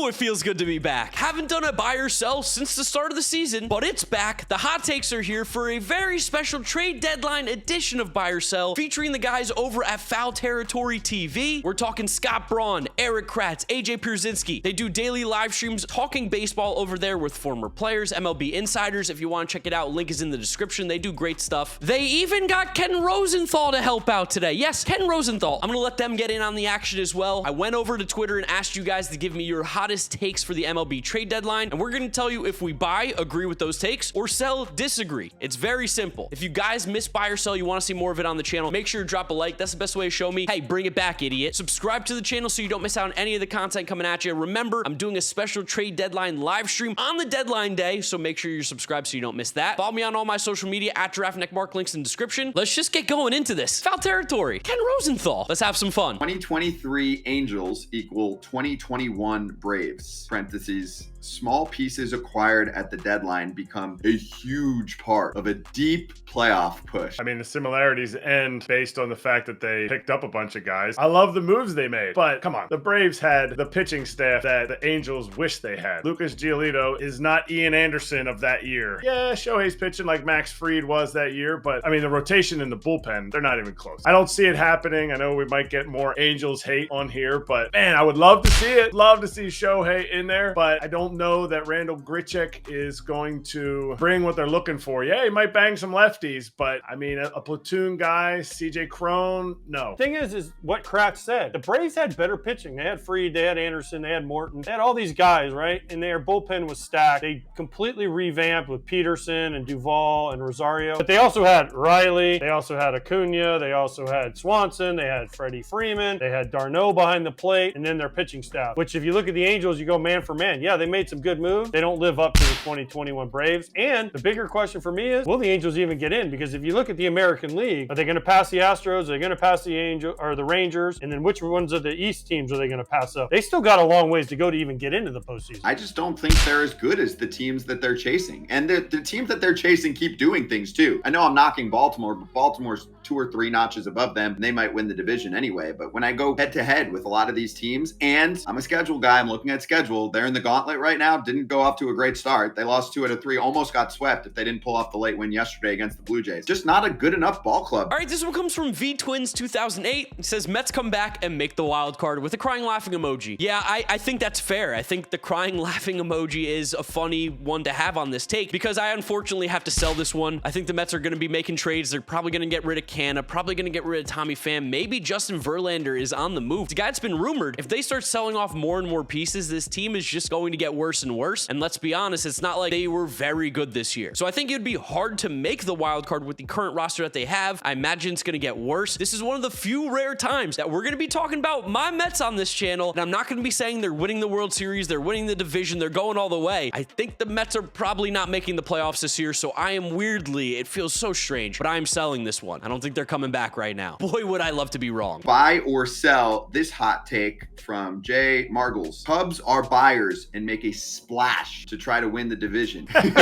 Ooh, it feels good to be back. Haven't done a buy or sell since the start of the season, but it's back. The hot takes are here for a very special trade deadline edition of Buy or Sell, featuring the guys over at Foul Territory TV. We're talking Scott Braun, Eric Kratz, AJ Pierzynski. They do daily live streams talking baseball over there with former players, MLB insiders. If you want to check it out, link is in the description. They do great stuff. They even got Ken Rosenthal to help out today. Yes, Ken Rosenthal. I'm going to let them get in on the action as well. I went over to Twitter and asked you guys to give me your hottest takes for the MLB trade deadline, and we're going to tell you if we buy, agree with those takes, or sell, disagree. It's very simple. If you guys miss buy or sell, you want to see more of it on the channel, make sure to drop a like. That's the best way to show me, hey, bring it back, idiot. Subscribe to the channel so you don't miss out on any of the content coming at you. Remember, I'm doing a special trade deadline live stream on the deadline day, so make sure you're subscribed so you don't miss that. Follow me on all my social media at GiraffeNeckMarc, links in the description. Let's just get going into this. Foul Territory, Ken Rosenthal. Let's have some fun. 2023 Angels equal 2021 Braves. Parentheses. Small pieces acquired at the deadline become a huge part of a deep playoff push. I mean, the similarities end based on the fact that they picked up a bunch of guys. I love the moves they made, but come on. The Braves had the pitching staff that the Angels wish they had. Lucas Giolito is not Ian Anderson of that year. Yeah, Shohei's pitching like Max Fried was that year, but I mean, the rotation in the bullpen, they're not even close. I don't see it happening. I know we might get more Angels hate on here, but man, I would love to see it. Love to see Shohei in there, but I don't know that Randall Grichuk is going to bring what they're looking for. Yeah, he might bang some lefties, but I mean, a platoon guy, CJ Cron, no. Thing is what Kratz said. The Braves had better pitching. They had Fried, they had Anderson, they had Morton, they had all these guys, right? And their bullpen was stacked. They completely revamped with Peterson and Duvall and Rosario. But they also had Riley, they also had Acuna, they also had Swanson, they had Freddie Freeman, they had Darno behind the plate, and then their pitching staff. Which, if you look at the Angels, you go man for man. Yeah, they made some good moves. They don't live up to the 2021 Braves. And the bigger question for me is, will the Angels even get in? Because if you look at the American League, are they going to pass the Astros? Are they going to pass the Rangers? And then which ones of the East teams are they going to pass up? They still got a long ways to go to even get into the postseason. I just don't think they're as good as the teams that they're chasing. And the teams that they're chasing keep doing things too. I know I'm knocking Baltimore, but Baltimore's 2 or 3 notches above them, and they might win the division anyway. But when I go head to head with a lot of these teams, and I'm a schedule guy, I'm looking at schedule, they're in the gauntlet right now, didn't go off to a great start. They lost 2 out of 3, almost got swept if they didn't pull off the late win yesterday against the Blue Jays. Just not a good enough ball club. All right, this one comes from V-Twins 2008. It says, Mets come back and make the wild card with a crying laughing emoji. Yeah, I think that's fair. I think the crying laughing emoji is a funny one to have on this take, because I unfortunately have to sell this one. I think the Mets are going to be making trades. They're probably going to get rid of Canna, probably going to get rid of Tommy Pham. Maybe Justin Verlander is on the move. The guy that's been rumored, if they start selling off more and more pieces, this team is just going to get worse and worse. And let's be honest, it's not like they were very good this year. So I think it'd be hard to make the wild card with the current roster that they have. I imagine it's going to get worse. This is one of the few rare times that we're going to be talking about my Mets on this channel, and I'm not going to be saying they're winning the World Series, they're winning the division, they're going all the way. I think the Mets are probably not making the playoffs this year, so I am weirdly, it feels so strange, but I'm selling this one. I don't think they're coming back right now. Boy, would I love to be wrong. Buy or sell this hot take from Jay Margles. Cubs are buyers and make a splash to try to win the division. That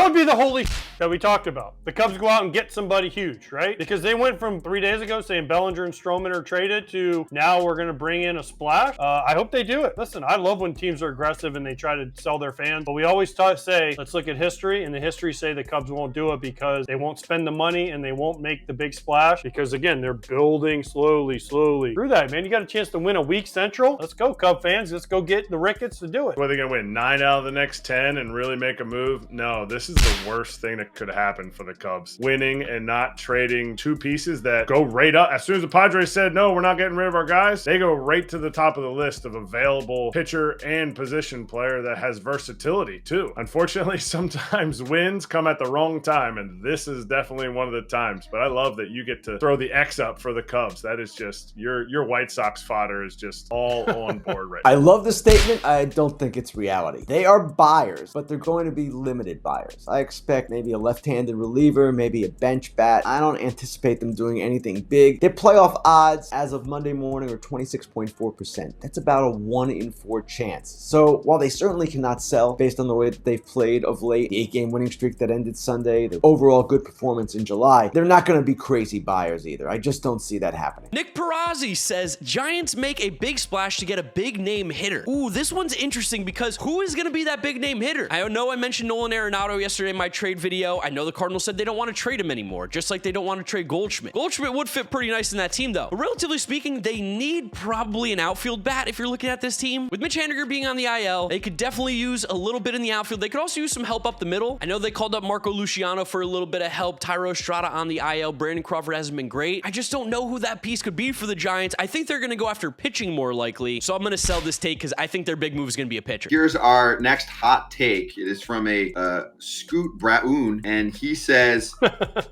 would be the holy that we talked about. The Cubs go out and get somebody huge, right? Because they went from 3 days ago saying Bellinger and Stroman are traded to now we're going to bring in a splash. I hope they do it. Listen, I love when teams are aggressive and they try to sell their fans, but we always say, let's look at history, and the history say the Cubs won't do it because they won't spend the money and they won't make the big splash because, again, they're building slowly through that, man. You got a chance to win a week Central. Let's go, Cub fans. Let's go get the Ricketts to do it. What, are they going to win 9 out of the next 10 and really make a move? No, this is the worst thing that could happen for the Cubs. Winning and not trading 2 pieces that go right up. As soon as the Padres said, no, we're not getting rid of our guys, they go right to the top of the list of available pitcher and position player that has versatility too. Unfortunately, sometimes wins come at the wrong time, and this is definitely one of the times. But I love that you get to throw the X up for the Cubs. That is just, your White Sox fodder is just all on board right now. I love the statement. I don't think it's reality. They are buyers, but they're going to be limited buyers. I expect maybe a left-handed reliever, maybe a bench bat. I don't anticipate them doing anything big. Their playoff odds as of Monday morning are 26.4%. That's about a 1 in 4 chance. So while they certainly cannot sell based on the way that they've played of late, the 8-game winning streak that ended Sunday, the overall good performance in July, they're not going to be crazy buyers either. I just don't see that happening. Nick Perazzi says Giants make a big splash splash to get a big name hitter. Ooh, this one's interesting because who is going to be that big name hitter? I know I mentioned Nolan Arenado yesterday in my trade video. I know the Cardinals said they don't want to trade him anymore, just like they don't want to trade Goldschmidt. Goldschmidt would fit pretty nice in that team, though. But relatively speaking, they need probably an outfield bat if you're looking at this team. With Mitch Haniger being on the IL, they could definitely use a little bit in the outfield. They could also use some help up the middle. I know they called up Marco Luciano for a little bit of help. Tyro Estrada on the IL. Brandon Crawford hasn't been great. I just don't know who that piece could be for the Giants. I think they're going to go after pitching more likely. So I'm going to sell this take because I think their big move is going to be a pitcher. Here's our next hot take. It is from a Scoot Brown, and he says,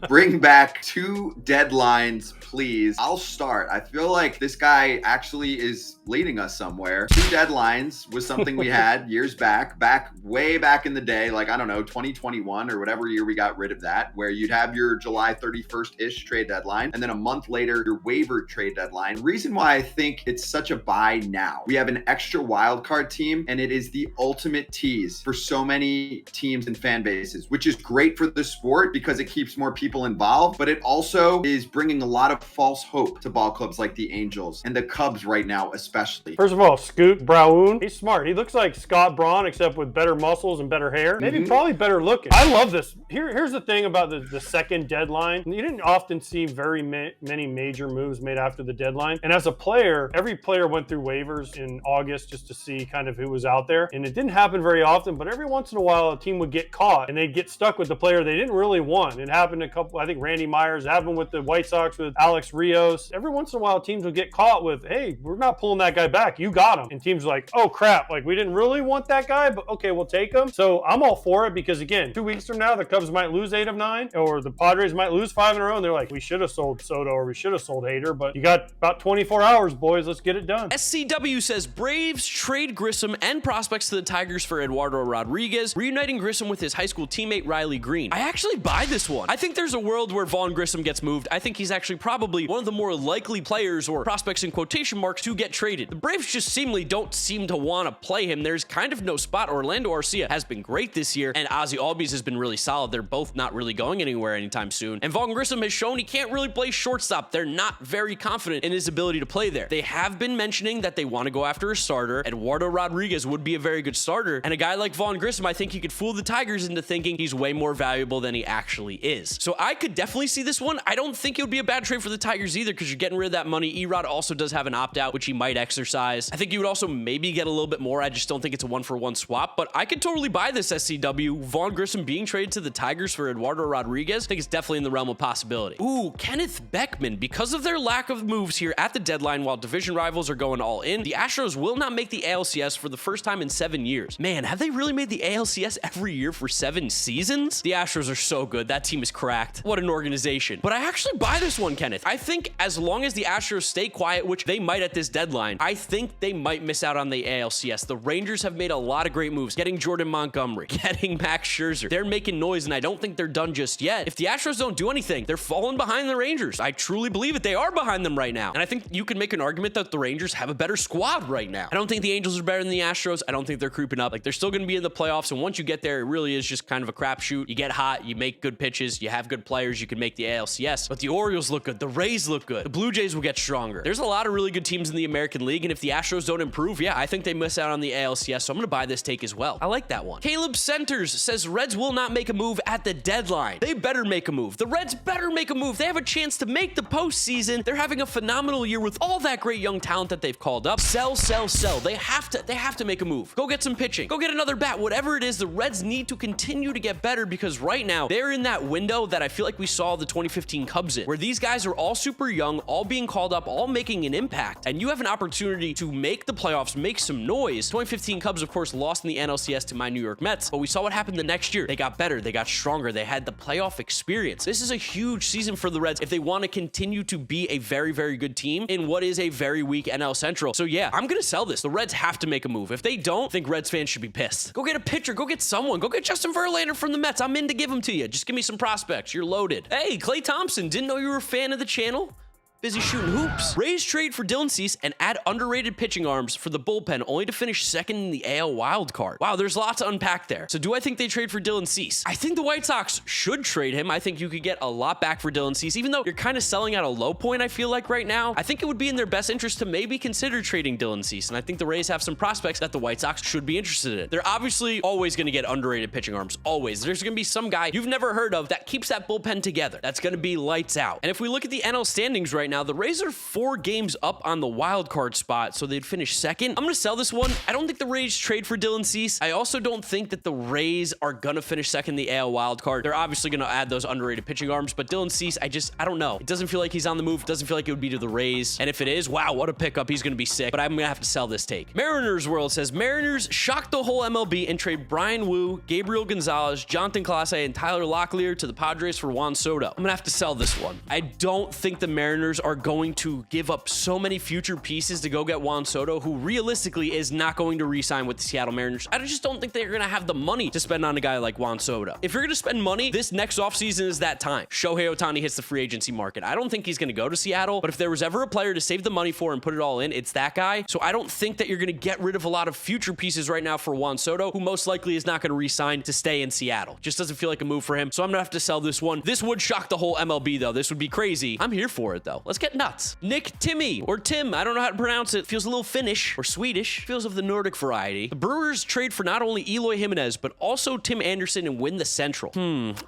bring back 2 deadlines, please. I'll start. I feel like this guy actually is leading us somewhere. 2 deadlines was something we had years back, way back in the day, like, I don't know, 2021 or whatever year we got rid of that, where you'd have your July 31st-ish trade deadline, and then a month later, your waiver trade deadline. Reason why I think it's such a buy now, we have an extra wild card team, and it is the ultimate tease for so many teams and fan bases, which is great for the sport because it keeps more people involved, but it also is bringing a lot of false hope to ball clubs like the Angels and the Cubs right now, especially. First of all, Scoot Brown, he's smart. He looks like Scott Braun, except with better muscles and better hair. Maybe probably better looking. I love this. Here's the thing about the second deadline. You didn't often see very many major moves made after the deadline. And as a player, every player went through waivers in August just to see kind of who was out there. And it didn't happen very often, but every once in a while, a team would get caught and they'd get stuck with the player they didn't really want. It happened a couple, I think Randy Myers, happened with the White Sox with Alex Rios. Every once in a while, teams would get caught with, hey, we're not pulling that guy back. You got him. And teams are like, oh crap, like we didn't really want that guy, but okay, we'll take him. So I'm all for it because again, 2 weeks from now, the Cubs might lose 8 of 9 or the Padres might lose 5 in a row. And they're like, we should have sold Soto or we should have sold Hader, but you got about 24 hours, boys. Let's get it done. SCW says Braves trade Grissom and prospects to the Tigers for Eduardo Rodriguez, reuniting Grissom with his high school teammate Riley Green. I actually buy this one. I think there's a world where Vaughn Grissom gets moved. I think he's actually probably one of the more likely players or prospects in quotation marks to get traded. The Braves just seemingly don't seem to want to play him. There's kind of no spot. Orlando Arcia has been great this year, and Ozzy Albies has been really solid. They're both not really going anywhere anytime soon. And Vaughn Grissom has shown he can't really play shortstop. They're not very confident in his ability to play there. They have been mentioning that they want to go after a starter. Eduardo Rodriguez would be a very good starter. And a guy like Vaughn Grissom, I think he could fool the Tigers into thinking he's way more valuable than he actually is. So I could definitely see this one. I don't think it would be a bad trade for the Tigers either because you're getting rid of that money. Erod also does have an opt-out, which he might exercise. I think you would also maybe get a little bit more. I just don't think it's a one-for-one swap, but I could totally buy this SCW. Vaughn Grissom being traded to the Tigers for Eduardo Rodriguez, I think it's definitely in the realm of possibility. Ooh, Kenneth Beckman. Because of their lack of moves here at the deadline while division rivals are going all in, the Astros will not make the ALCS for the first time in 7 years. Man, have they really made the ALCS every year for 7 seasons? The Astros are so good. That team is cracked. What an organization. But I actually buy this one, Kenneth. I think as long as the Astros stay quiet, which they might at this deadline, I think they might miss out on the ALCS. The Rangers have made a lot of great moves, getting Jordan Montgomery, getting Max Scherzer. They're making noise, and I don't think they're done just yet. If the Astros don't do anything, they're falling behind the Rangers. I truly believe it. They are behind them right now. And I think you can make an argument that the Rangers have a better squad right now. I don't think the Angels are better than the Astros. I don't think they're creeping up. Like, they're still going to be in the playoffs, and once you get there, it really is just kind of a crapshoot. You get hot, you make good pitches, you have good players, you can make the ALCS. But the Orioles look good. The Rays look good. The Blue Jays will get stronger. There's a lot of really good teams in the American League, and if the Astros don't improve, yeah, I think they miss out on the ALCS, so I'm going to buy this take as well. I like that one. Caleb Centers says Reds will not make a move at the deadline. They better make a move. The Reds better make a move. They have a chance to make the postseason. They're having a phenomenal year with all that great young talent that they've called up. Sell, sell, sell. They have to make a move. Go get some pitching. Go get another bat. Whatever it is, the Reds need to continue to get better because right now they're in that window that I feel like we saw the 2015 Cubs in, where these guys are all super young, all being called up, all making an impact, and you have an opportunity to make the playoffs, make some noise. 2015 Cubs, of course, lost in the NLCS to my New York Mets, but we saw what happened the next year. They got better. They got stronger. They had the playoff experience. This is a huge season for the Reds if they want to continue to be a very, very good team in what is a very weak NL Central. So yeah, I'm going to sell this. The Reds have to make a move. If they don't, I think Reds fans should be pissed. Go get a pitcher. Go get someone. Go get Justin Verlander from the Mets. I'm in to give him to you. Just give me some prospects. You're loaded. Hey, Klay Thompson, didn't know you were a fan of the channel. Busy shooting hoops. Rays trade for Dylan Cease and add underrated pitching arms for the bullpen, only to finish second in the AL wildcard. Wow, there's lots to unpack there. So do I think they trade for Dylan Cease? I think the White Sox should trade him. I think you could get a lot back for Dylan Cease, even though you're kind of selling at a low point, I feel like right now. I think it would be in their best interest to maybe consider trading Dylan Cease, and I think the Rays have some prospects that the White Sox should be interested in. They're obviously always going to get underrated pitching arms, always. There's going to be some guy you've never heard of that keeps that bullpen together. That's going to be lights out. And if we look at the NL standings right now, the Rays are 4 games up on the wild card spot, so they'd finish second. I'm going to sell this one. I don't think the Rays trade for Dylan Cease. I also don't think that the Rays are going to finish second in the AL wild card. They're obviously going to add those underrated pitching arms, but Dylan Cease, I don't know. It doesn't feel like he's on the move. It doesn't feel like it would be to the Rays. And if it is, wow, what a pickup. He's going to be sick, but I'm going to have to sell this take. Mariners World says, Mariners shocked the whole MLB and trade Brian Wu, Gabriel Gonzalez, Jonathan Clase, and Tyler Locklear to the Padres for Juan Soto. I'm going to have to sell this one. I don't think the Mariners are going to give up so many future pieces to go get Juan Soto, who realistically is not going to re-sign with the Seattle Mariners. I just don't think they're going to have the money to spend on a guy like Juan Soto. If you're going to spend money, this next offseason is that time. Shohei Ohtani hits the free agency market. I don't think he's going to go to Seattle, but if there was ever a player to save the money for and put it all in, it's that guy. So I don't think that you're going to get rid of a lot of future pieces right now for Juan Soto, who most likely is not going to re-sign to stay in Seattle. Just doesn't feel like a move for him. So I'm going to have to sell this one. This would shock the whole MLB though. This would be crazy. I'm here for it though. Let's get nuts. Nick Timmy, or Tim, I don't know how to pronounce it. Feels a little Finnish or Swedish. Feels of the Nordic variety. The Brewers trade for not only Eloy Jimenez, but also Tim Anderson and win the Central.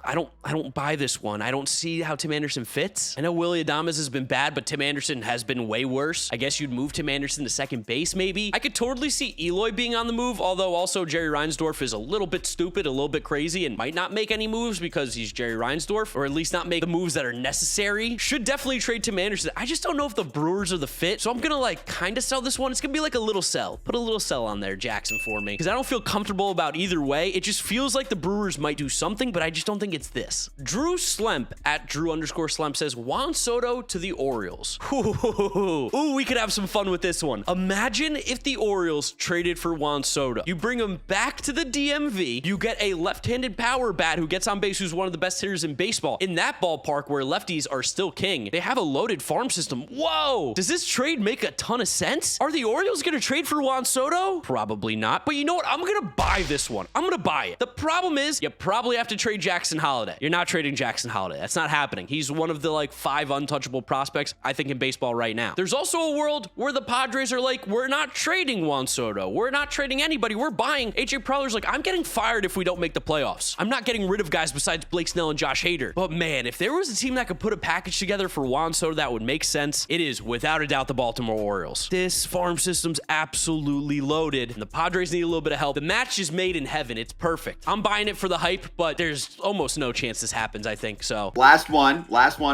I don't buy this one. I don't see how Tim Anderson fits. I know Willy Adames has been bad, but Tim Anderson has been way worse. I guess you'd move Tim Anderson to second base maybe. I could totally see Eloy being on the move, although also Jerry Reinsdorf is a little bit stupid, a little bit crazy, and might not make any moves because he's Jerry Reinsdorf, or at least not make the moves that are necessary. Should definitely trade Tim Anderson. I just don't know if the Brewers are the fit, so I'm gonna like kind of sell this one. It's gonna be like a little sell. Put a little sell on there, Jackson, for me, because I don't feel comfortable about either way. It just feels like the Brewers might do something, but I just don't think it's this. Drew Slemp at Drew_Slemp says Juan Soto to the Orioles. Ooh, we could have some fun with this one. Imagine if the Orioles traded for Juan Soto. You bring him back to the DMV. You get a left-handed power bat who gets on base, who's one of the best hitters in baseball. In that ballpark where lefties are still king, they have a loaded farm system. Whoa! Does this trade make a ton of sense? Are the Orioles going to trade for Juan Soto? Probably not. But you know what? I'm going to buy this one. I'm going to buy it. The problem is you probably have to trade Jackson Holliday. You're not trading Jackson Holliday. That's not happening. He's one of the like 5 untouchable prospects, I think, in baseball right now. There's also a world where the Padres are like, we're not trading Juan Soto. We're not trading anybody. We're buying. AJ Prowler's like, I'm getting fired if we don't make the playoffs. I'm not getting rid of guys besides Blake Snell and Josh Hader. But man, if there was a team that could put a package together for Juan Soto that would make sense, it is without a doubt the Baltimore Orioles. This farm system's absolutely loaded, and the Padres need a little bit of help. The match is made in heaven. It's perfect. I'm buying it for the hype, but there's almost no chance this happens, I think. So last one,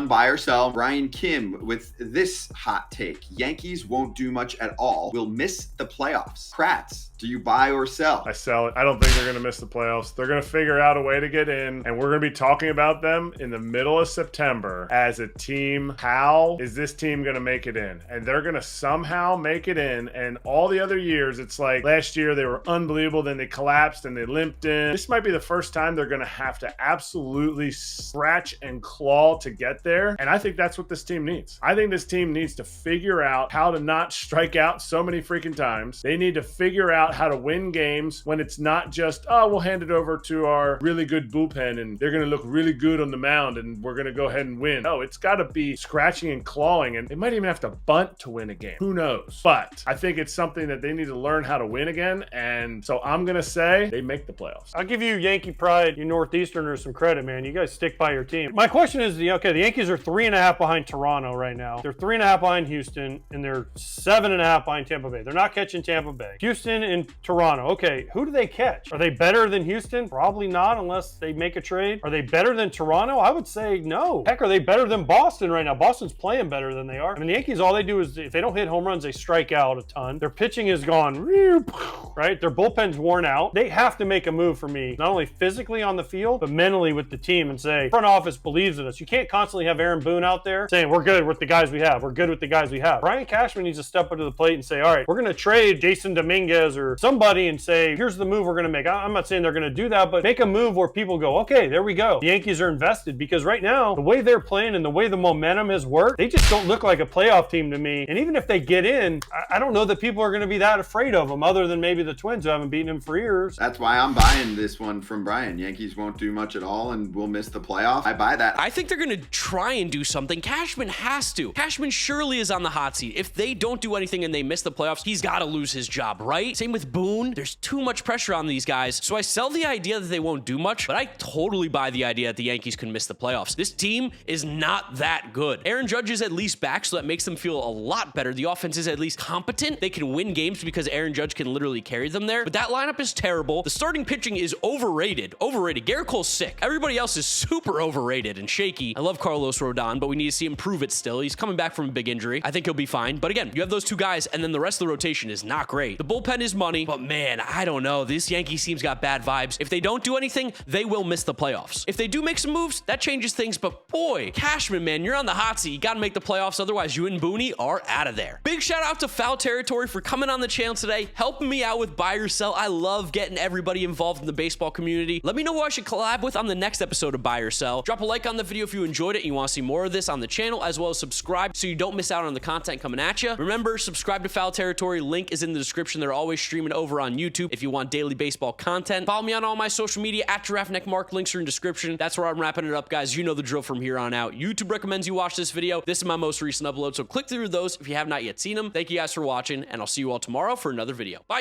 buy or sell. Brian Kim with this hot take. Yankees won't do much at all. Will miss the playoffs. Kratz, do you buy or sell? I sell it. I don't think they're going to miss the playoffs. They're going to figure out a way to get in, and we're going to be talking about them in the middle of September as a team. How is this team going to make it in? And they're going to somehow make it in, and all the other years, it's like last year they were unbelievable, then they collapsed and they limped in. This might be the first time they're going to have to absolutely scratch and claw to get there, and I think that's what this team needs. I think this team needs to figure out how to not strike out so many freaking times. They need to figure out how to win games when it's not just, oh, we'll hand it over to our really good bullpen and they're going to look really good on the mound and we're going to go ahead and win. No, it's got to be scratching and clawing, and they might even have to bunt to win a game. Who knows? But I think it's something that they need to learn how to win again, and so I'm going to say they make the playoffs. I'll give you Yankee pride, you Northeasterners, some credit, man. You guys stick by your team. My question is, okay, the Yankees are 3.5 behind Toronto right now. They're 3.5 behind Houston, and they're 7.5 behind Tampa Bay. They're not catching Tampa Bay. Houston and Toronto. Okay, who do they catch? Are they better than Houston? Probably not unless they make a trade. Are they better than Toronto? I would say no. Heck, are they better than Boston right now? Boston's playing better than they are. I mean, the Yankees, all they do is if they don't hit home runs, they strike out a ton. Their pitching is gone, right? Their bullpen's worn out. They have to make a move for me, not only physically on the field, but mentally with the team and say, front office believes in us. You can't constantly have Aaron Boone out there saying, we're good with the guys we have. We're good with the guys we have. Brian Cashman needs to step up to the plate and say, all right, we're going to trade Jason Dominguez or somebody and say, here's the move we're going to make. I'm not saying they're going to do that, but make a move where people go, okay, there we go. The Yankees are invested, because right now, the way they're playing and the way the momentum has worked, hurt. They just don't look like a playoff team to me. And even if they get in, I don't know that people are going to be that afraid of them, other than maybe the Twins who haven't beaten them for years. That's why I'm buying this one from Brian. Yankees won't do much at all and will miss the playoff. I buy that. I think they're going to try and do something. Cashman has to. Cashman surely is on the hot seat. If they don't do anything and they miss the playoffs, he's got to lose his job, right? Same with Boone. There's too much pressure on these guys. So I sell the idea that they won't do much, but I totally buy the idea that the Yankees can miss the playoffs. This team is not that good. Aaron Judge is at least back, so that makes them feel a lot better. The offense is at least competent. They can win games because Aaron Judge can literally carry them there. But that lineup is terrible. The starting pitching is overrated. Garrett Cole's sick. Everybody else is super overrated and shaky. I love Carlos Rodon, but we need to see him prove it still. He's coming back from a big injury. I think he'll be fine. But again, you have those two guys, and then the rest of the rotation is not great. The bullpen is money, but man, I don't know. This Yankees team's got bad vibes. If they don't do anything, they will miss the playoffs. If they do make some moves, that changes things. But boy, Cashman, man, you're on the hot seat. You got to make the playoffs. Otherwise, you and Booney are out of there. Big shout out to Foul Territory for coming on the channel today, helping me out with buy or sell. I love getting everybody involved in the baseball community. Let me know who I should collab with on the next episode of Buy or Sell. Drop a like on the video if you enjoyed it and you want to see more of this on the channel, as well as subscribe so you don't miss out on the content coming at you. Remember, subscribe to Foul Territory. Link is in the description. They're always streaming over on YouTube if you want daily baseball content. Follow me on all my social media at GiraffeNeckMarc. Links are in the description. That's where I'm wrapping it up, guys. You know the drill from here on out. YouTube recommends you watch this video. This is my most recent upload, so click through those if you have not yet seen them. Thank you guys for watching, and I'll see you all tomorrow for another video. Bye.